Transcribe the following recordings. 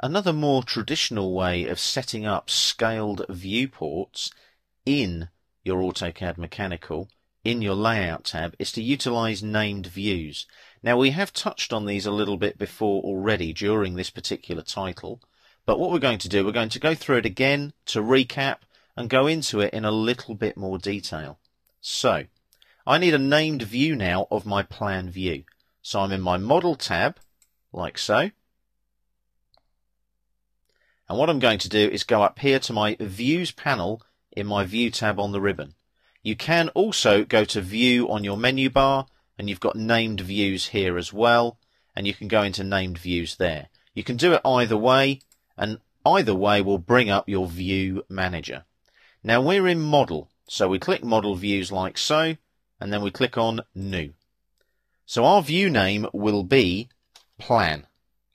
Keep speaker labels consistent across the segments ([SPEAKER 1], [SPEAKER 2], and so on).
[SPEAKER 1] Another more traditional way of setting up scaled viewports in your AutoCAD Mechanical, in your Layout tab, is to utilize named views. Now, we have touched on these a little bit before already during this particular title, but what we're going to do, we're going to go through it again to recap and go into it in a little bit more detail. So, I need a named view now of my plan view. So I'm in my Model tab, like so. And what I'm going to do is go up here to my Views panel in my View tab on the ribbon. You can also go to View on your menu bar, and you've got named views here as well, and you can go into named views there. You can do it either way, and either way will bring up your View Manager. Now we're in Model, so we click Model Views like so, and then we click on New. So our view name will be Plan,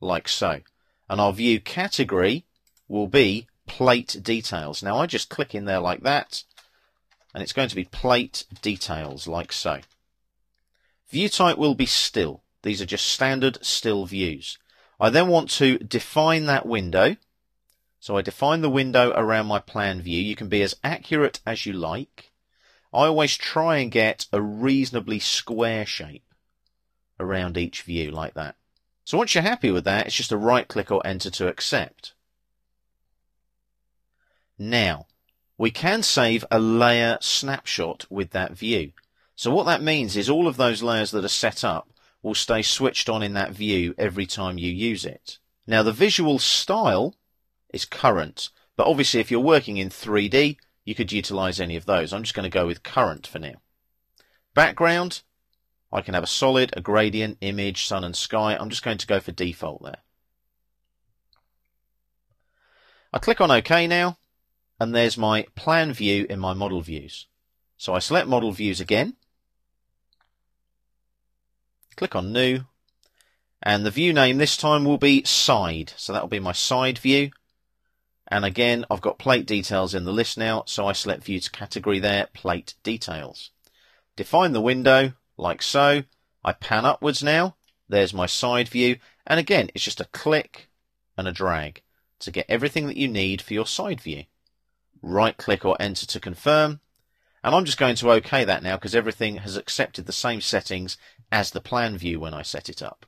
[SPEAKER 1] like so, and our view category will be Plate Details. Now I just click in there like that, and it's going to be Plate Details, like so. View type will be still. These are just standard still views. I then want to define that window. So I define the window around my plan view. You can be as accurate as you like. I always try and get a reasonably square shape around each view like that. So once you're happy with that, it's just a right click or enter to accept. Now, we can save a layer snapshot with that view. So what that means is all of those layers that are set up will stay switched on in that view every time you use it. Now the visual style is current, but obviously if you're working in 3D, you could utilize any of those. I'm just going to go with current for now. Background, I can have a solid, a gradient, image, sun and sky. I'm just going to go for default there. I click on OK now, and there's my plan view in my model views. So I select model views again, click on new, and the view name this time will be side. So that will be my side view. And again, I've got plate details in the list now, so I select views category there, plate details. Define the window like so. I pan upwards now. There's my side view. And again, it's just a click and a drag to get everything that you need for your side view. Right click or enter to confirm. And I'm just going to OK that now because everything has accepted the same settings as the plan view when I set it up.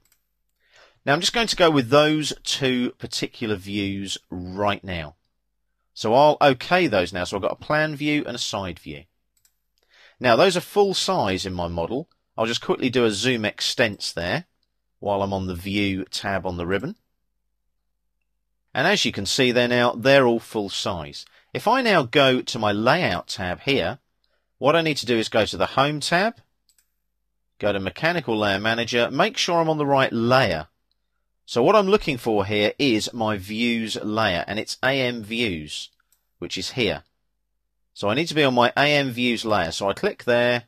[SPEAKER 1] Now I'm just going to go with those two particular views right now. So I'll OK those now. So I've got a plan view and a side view. Now those are full size in my model. I'll just quickly do a zoom extents there while I'm on the View tab on the ribbon. And as you can see there now, they're all full size. If I now go to my Layout tab here, what I need to do is go to the Home tab, go to Mechanical Layer Manager, make sure I'm on the right layer. So what I'm looking for here is my Views layer, and it's AM Views, which is here. So I need to be on my AM Views layer. So I click there,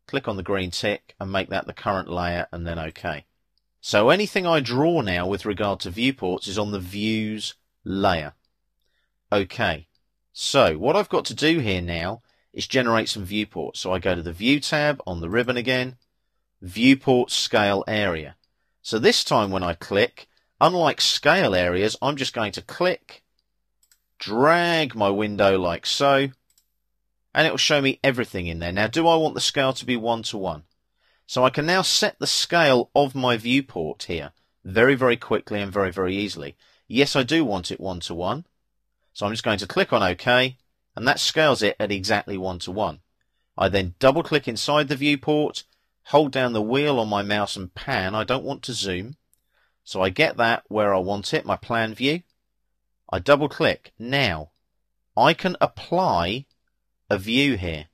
[SPEAKER 1] click on the green tick, and make that the current layer, and then OK. So anything I draw now with regard to viewports is on the Views layer. OK. So what I've got to do here now is generate some viewports. So I go to the View tab on the ribbon again, Viewport Scale Area. So this time when I click, unlike scale areas, I'm just going to click, drag my window like so, and it will show me everything in there. Now, do I want the scale to be 1:1? So I can now set the scale of my viewport here very, very quickly and very, very easily. Yes, I do want it 1:1. So I'm just going to click on OK, and that scales it at exactly 1:1. I then double click inside the viewport, hold down the wheel on my mouse and pan. I don't want to zoom. So I get that where I want it, my plan view. I double click. Now, I can apply a view here.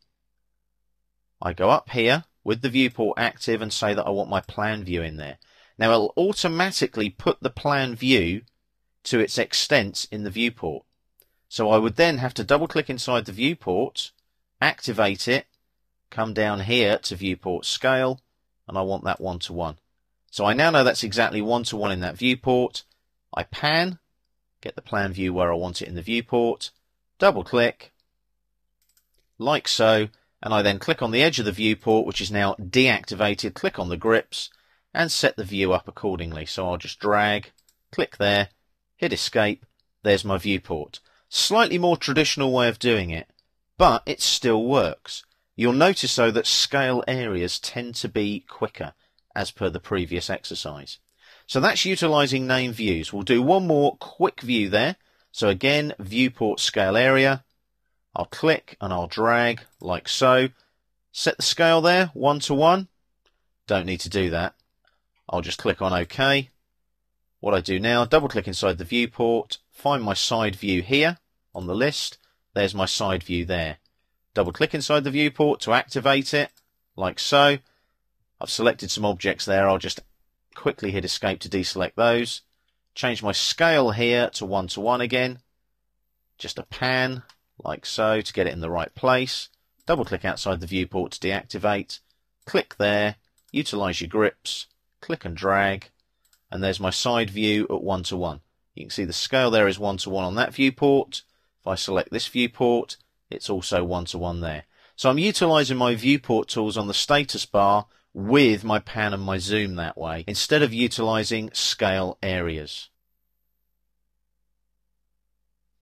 [SPEAKER 1] I go up here with the viewport active and say that I want my plan view in there. Now it'll automatically put the plan view to its extents in the viewport. So I would then have to double click inside the viewport, activate it, come down here to viewport scale, and I want that 1:1. So I now know that's exactly 1:1 in that viewport. I pan, get the plan view where I want it in the viewport, double click, like so, and I then click on the edge of the viewport, which is now deactivated, click on the grips, and set the view up accordingly. So I'll just drag, click there, hit escape, there's my viewport. Slightly more traditional way of doing it, but it still works. You'll notice though that scale areas tend to be quicker as per the previous exercise. So that's utilising name views. We'll do one more quick view there. So again, viewport scale area. I'll click and I'll drag like so. Set the scale there, 1:1. Don't need to do that. I'll just click on OK. What I do now, double click inside the viewport, find my side view here on the list. There's my side view there. Double click inside the viewport to activate it, like so. I've selected some objects there. I'll just quickly hit escape to deselect those. Change my scale here to 1:1 again. Just a pan, like so, to get it in the right place. Double click outside the viewport to deactivate. Click there, utilise your grips, click and drag, and there's my side view at 1:1. You can see the scale there is 1:1 on that viewport. If I select this viewport, it's also 1:1 there. So I'm utilising my viewport tools on the status bar with my pan and my zoom that way, instead of utilising scale areas.